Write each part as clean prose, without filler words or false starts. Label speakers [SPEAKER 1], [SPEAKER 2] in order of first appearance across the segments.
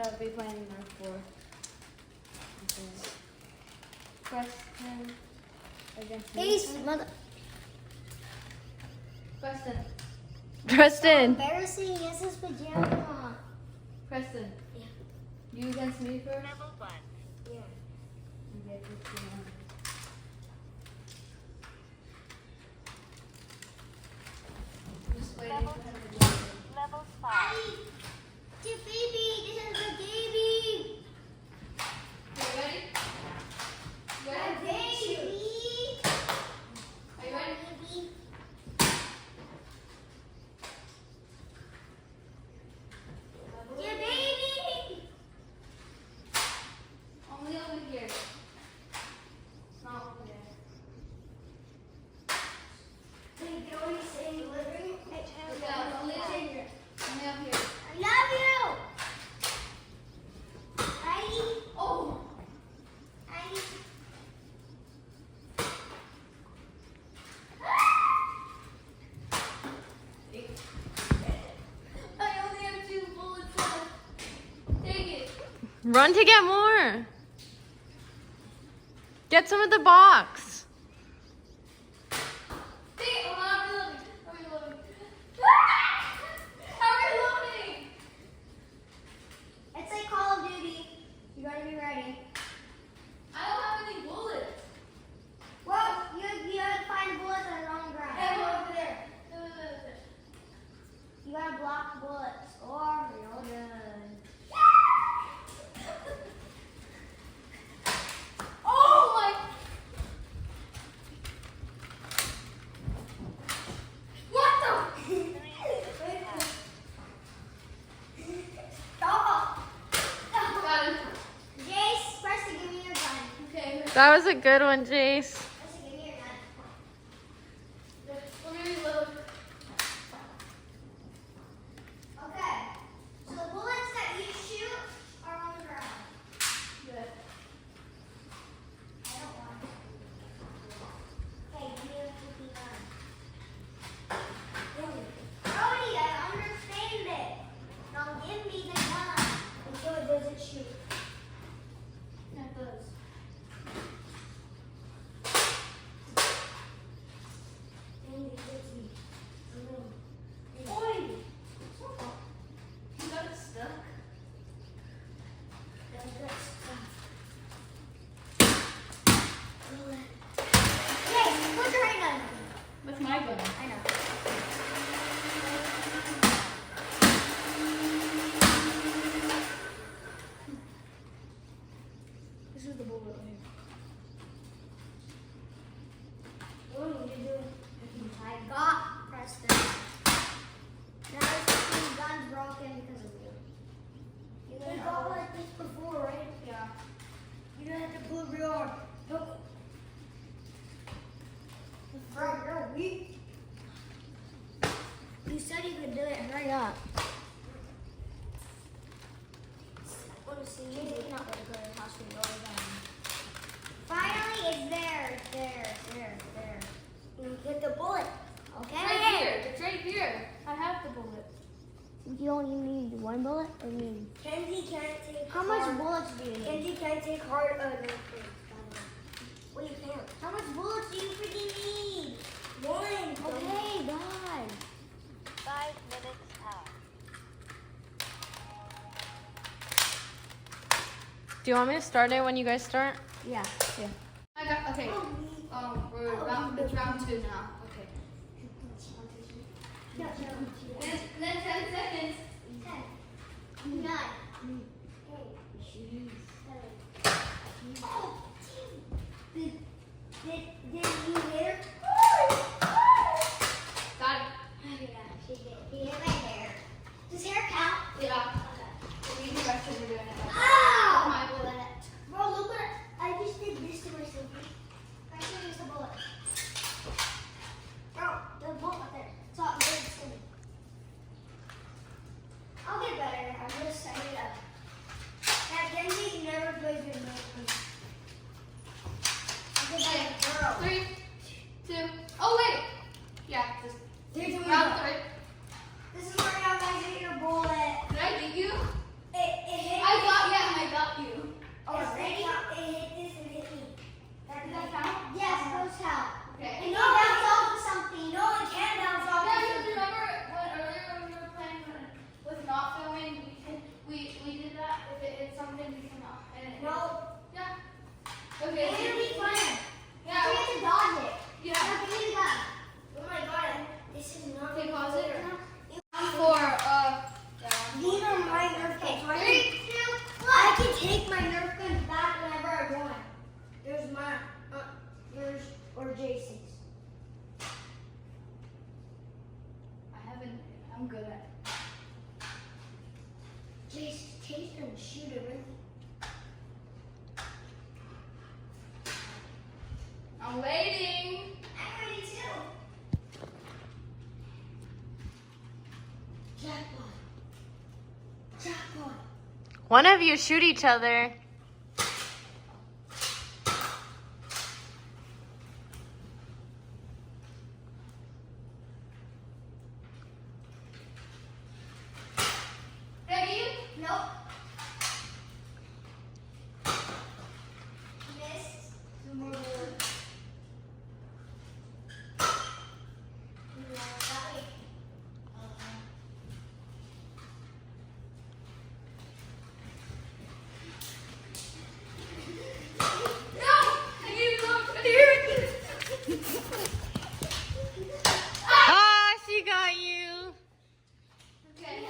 [SPEAKER 1] gonna be playing Nerf for. Okay. Preston against me.
[SPEAKER 2] Ace, mother.
[SPEAKER 1] Preston.
[SPEAKER 3] Preston.
[SPEAKER 2] Embarrassing. Yes, his pajama.
[SPEAKER 1] Preston.
[SPEAKER 2] Yeah.
[SPEAKER 1] You against me first?
[SPEAKER 4] Level 1.
[SPEAKER 2] Yeah.
[SPEAKER 1] Okay, 51. Just waiting
[SPEAKER 4] Level
[SPEAKER 1] for him to
[SPEAKER 4] 2.
[SPEAKER 1] do it.
[SPEAKER 4] Level 5.
[SPEAKER 2] Dear baby, this is the baby.
[SPEAKER 1] Okay, ready? You
[SPEAKER 2] My
[SPEAKER 1] ready?
[SPEAKER 2] baby.
[SPEAKER 1] Are you ready?
[SPEAKER 2] Baby. Dear baby.
[SPEAKER 1] Only over here. Not over there.
[SPEAKER 2] Can you always say in the living room?
[SPEAKER 1] Yeah, only up here. Only up here.
[SPEAKER 2] I love you. Heidi.
[SPEAKER 1] Oh!
[SPEAKER 2] Heidi.
[SPEAKER 1] I only have 2 bullets left. Take it.
[SPEAKER 3] Run to get more. Get some of the box.
[SPEAKER 1] Take it. Oh, I'm reloading. I'm reloading. I'm reloading.
[SPEAKER 2] It's like Call of Duty. You gotta be ready.
[SPEAKER 1] I don't have any bullets.
[SPEAKER 2] Well, you gotta find the bullets that are on the ground.
[SPEAKER 1] Hey, over there.
[SPEAKER 2] You gotta block the bullets, or you're done.
[SPEAKER 1] Oh my! What the?
[SPEAKER 4] 3 minutes passed.
[SPEAKER 2] Stop!
[SPEAKER 1] Got him.
[SPEAKER 2] Jace, Preston, give me your gun.
[SPEAKER 1] Okay.
[SPEAKER 3] That was a good one, Jace.
[SPEAKER 2] Preston, give me your gun.
[SPEAKER 1] Let me reload.
[SPEAKER 2] Okay. So the bullets that you shoot are on the ground.
[SPEAKER 1] Good.
[SPEAKER 2] I don't want it. Okay, give me the 59. Brody, I understand it. Now give me the gun until it doesn't shoot.
[SPEAKER 1] That does.
[SPEAKER 2] And it hits me.
[SPEAKER 1] Oi! You got it stuck.
[SPEAKER 2] Yes, put your hand on.
[SPEAKER 1] With my gun.
[SPEAKER 2] I know.
[SPEAKER 1] This is the bullet right here.
[SPEAKER 2] What are you doing? I got Preston. Now his gun's broken because of you. You got like this before, right?
[SPEAKER 1] Yeah.
[SPEAKER 2] You don't have to pull real hard. Nope. Bro, you're weak. You said you could do it. Hurry up. I want to see you. You cannot go to the hospital. Finally, it's there. It's there. It's there. It's there. You get the bullet. Okay.
[SPEAKER 1] Right here. It's right here. I have the bullet.
[SPEAKER 2] You only need one bullet or need?
[SPEAKER 5] Kenzie can't take
[SPEAKER 2] How much bullets do you need?
[SPEAKER 5] Kenzie can't take hard what do you count?
[SPEAKER 2] How much bullets do you freaking need?
[SPEAKER 5] One.
[SPEAKER 2] Okay, God.
[SPEAKER 4] 5 minutes passed.
[SPEAKER 3] Do you want me to start it when you guys start?
[SPEAKER 2] Yeah.
[SPEAKER 1] I got, okay. It's round 2 now. Okay. Then 10 seconds.
[SPEAKER 2] 10, 9, 8, 7. Oh, did you hit her?
[SPEAKER 1] Got it.
[SPEAKER 2] Yeah, she did. He hit my hair. Does hair count?
[SPEAKER 1] Yeah. We need the rest of doing it.
[SPEAKER 2] Ow!
[SPEAKER 1] My bullet.
[SPEAKER 2] Bro, look what I just did this to myself. I should use the bullet. Bro, the bullet right there. It's not good. It's good. I'll get better. I'm gonna set it up. That Genji never plays with me. I'll get better. Girl.
[SPEAKER 1] 3, 2. Oh, wait. Yeah, just
[SPEAKER 2] Here's what we
[SPEAKER 1] round
[SPEAKER 2] got.
[SPEAKER 1] 3.
[SPEAKER 2] This is where y'all guys get your bullet.
[SPEAKER 1] Did I beat you? Okay.
[SPEAKER 2] It'll be fun.
[SPEAKER 1] Yeah.
[SPEAKER 2] You have to dodge it.
[SPEAKER 1] Yeah.
[SPEAKER 2] Now give me the gun. Oh my god, this is not
[SPEAKER 1] Okay, pause it
[SPEAKER 2] fair.
[SPEAKER 1] now. For
[SPEAKER 2] These are my Nerf guns. 3, 2, 1. I can take my Nerf guns back whenever I want. There's mine. Yours or Jason's.
[SPEAKER 1] I'm good at it.
[SPEAKER 2] Jason, take and shoot it, really.
[SPEAKER 1] I'm waiting.
[SPEAKER 2] I'm ready too. Jackpot. Jackpot.
[SPEAKER 3] One of you shoot each other.
[SPEAKER 1] Ready?
[SPEAKER 2] Nope. Missed. Two more bullets. No, that way.
[SPEAKER 1] No! I need to look here.
[SPEAKER 3] Ah, she got you.
[SPEAKER 1] Okay.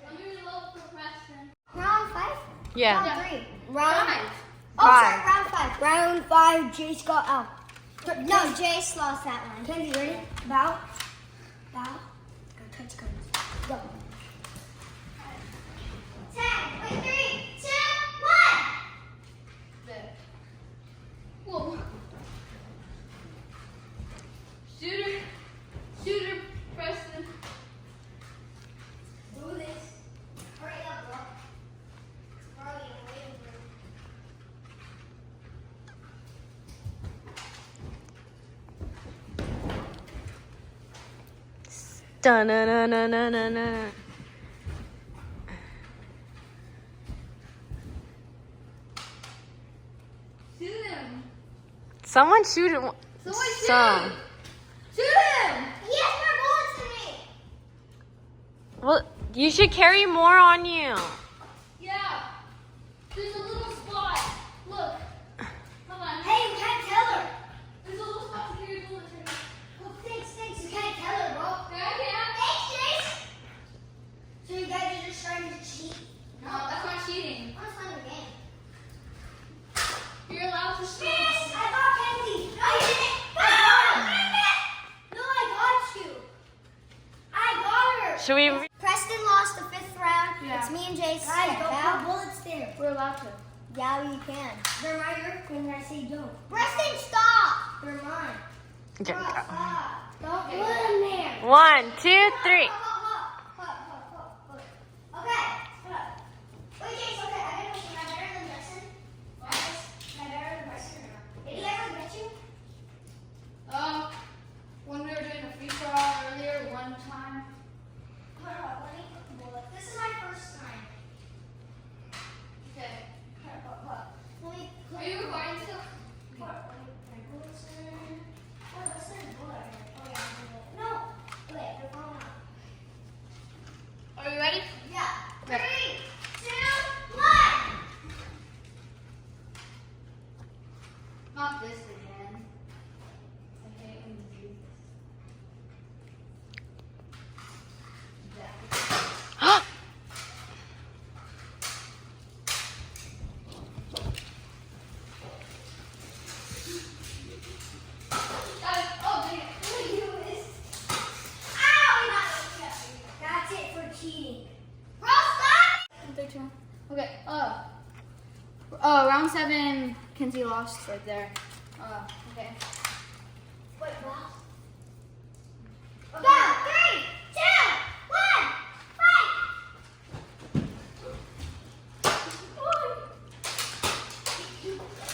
[SPEAKER 1] Let me reload for Preston.
[SPEAKER 2] Round 5?
[SPEAKER 3] Yeah.
[SPEAKER 2] Round 3. Round
[SPEAKER 1] 5.
[SPEAKER 2] Oh,
[SPEAKER 3] Five.
[SPEAKER 2] sorry, round 5. Round 5, Jace got out. No, Jace lost that one. Kenzie, ready? Bow. Bow. Go touch guns. Go. 10, wait, 3, 2, 1.
[SPEAKER 1] There. Whoa. Shooter, Preston.
[SPEAKER 2] Do this. Hurry up, bro. Hurry, I'm waiting for you.
[SPEAKER 3] Dun na na na na na na.
[SPEAKER 1] Shoot him.
[SPEAKER 3] Someone shoot it.
[SPEAKER 1] Someone shoot
[SPEAKER 3] Some.
[SPEAKER 1] him. Shoot him.
[SPEAKER 2] He has more bullets than me.
[SPEAKER 3] Well, you should carry more on you.
[SPEAKER 1] Yeah. There's a little spot. Look. Hold on.
[SPEAKER 2] Hey, you can't tell her.
[SPEAKER 1] There's a little spot to carry bullets in.
[SPEAKER 2] Oh, thanks. You can't tell her, bro.
[SPEAKER 1] Okay, I can.
[SPEAKER 2] Thanks, Jace. So you guys are just trying to cheat?
[SPEAKER 1] No, that's not cheating.
[SPEAKER 2] I'm just playing the game.
[SPEAKER 1] You're allowed to shoot.
[SPEAKER 2] Jace, I got Kenzie. No, you didn't. No, I got you. I got her.
[SPEAKER 3] Should we?
[SPEAKER 2] Preston lost the 5th round.
[SPEAKER 1] Yeah.
[SPEAKER 2] It's me and Jace.
[SPEAKER 5] Guys, don't
[SPEAKER 2] Now-
[SPEAKER 5] put bullets there.
[SPEAKER 1] We're allowed to.
[SPEAKER 2] Yeah, you can.
[SPEAKER 5] They're my Nerf guns and I say don't.
[SPEAKER 2] Preston, stop.
[SPEAKER 5] They're mine.
[SPEAKER 3] Okay,
[SPEAKER 2] Bro,
[SPEAKER 3] go.
[SPEAKER 2] stop.
[SPEAKER 5] Don't put them there.
[SPEAKER 3] 1, 2, 3.
[SPEAKER 2] Okay. Wait, Jace, okay, I got a question. Am I better than Preston? Am I better than Preston or not? Did he ever get you?
[SPEAKER 1] When we were doing a free for all earlier, one time.
[SPEAKER 2] Hold on, let me put the bullet. This is my first time.
[SPEAKER 1] Okay.
[SPEAKER 2] Let me put
[SPEAKER 1] Are you recording still?
[SPEAKER 2] No. Wait, they're falling out.
[SPEAKER 1] Are you ready?
[SPEAKER 2] Yeah.
[SPEAKER 1] Yeah.
[SPEAKER 2] 3, 2, 1.
[SPEAKER 1] Not this again. I hate when you do this. That. Oh, dang it.
[SPEAKER 2] That's it for cheating. Bro, stop!
[SPEAKER 1] Okay, round 7, Kenzie lost right there. Okay.
[SPEAKER 2] Wait, what? Go! 3, 2, 1, fight!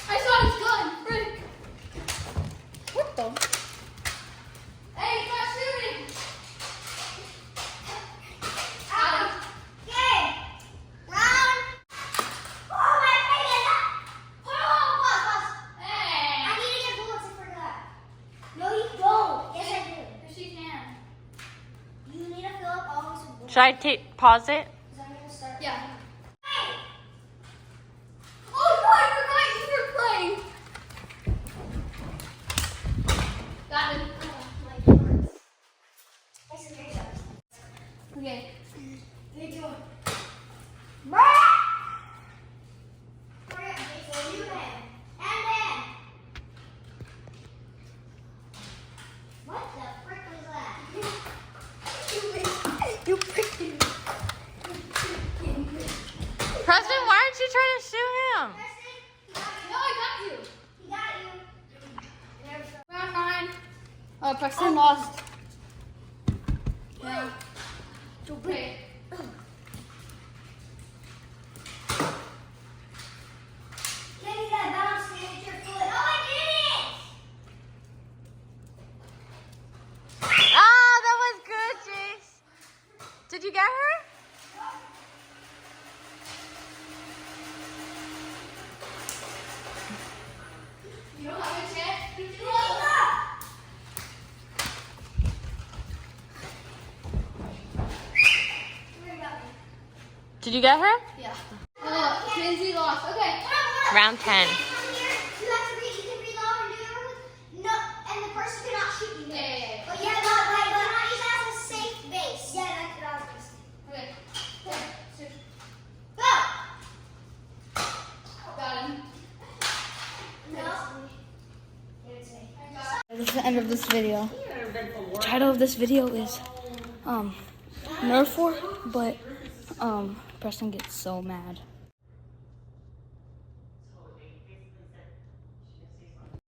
[SPEAKER 1] I saw his gun, frick. What the? Hey, he's not shooting.
[SPEAKER 2] Out. Game. Round. Oh my goodness! Hold on, pause.
[SPEAKER 1] Hey.
[SPEAKER 2] I need to get bullets for that. No, you don't. Yes, I do.
[SPEAKER 1] Yes, she can.
[SPEAKER 2] You need to fill up all these with bullets.
[SPEAKER 3] Should I pause it?
[SPEAKER 2] Because I'm going to start.
[SPEAKER 1] Yeah.
[SPEAKER 2] Hey!
[SPEAKER 1] Oh no, I forgot you were playing.
[SPEAKER 3] Preston, why aren't you trying to shoot him?
[SPEAKER 1] No, I got you.
[SPEAKER 2] He got you.
[SPEAKER 1] Round 9. Oh, Preston lost. Yeah. Okay.
[SPEAKER 2] Then you gotta bounce and hit your foot. Oh, I did it!
[SPEAKER 3] Oh, that was good, Jace. Did you get her?
[SPEAKER 1] You don't have a chance.
[SPEAKER 3] Did you get her?
[SPEAKER 1] Yeah. Kinsey lost. Okay.
[SPEAKER 3] Round 10.
[SPEAKER 2] You have to read. You can reload and do it. No, and the person cannot shoot you.
[SPEAKER 1] Yeah.
[SPEAKER 2] But yeah, but cannot use that as a safe base. Yeah, that's what I was gonna say.
[SPEAKER 1] Okay. Okay.
[SPEAKER 2] Go.
[SPEAKER 1] Got him.
[SPEAKER 2] No.
[SPEAKER 1] This is the end of this video. The title of this video is Nerf war, but Preston gets so mad.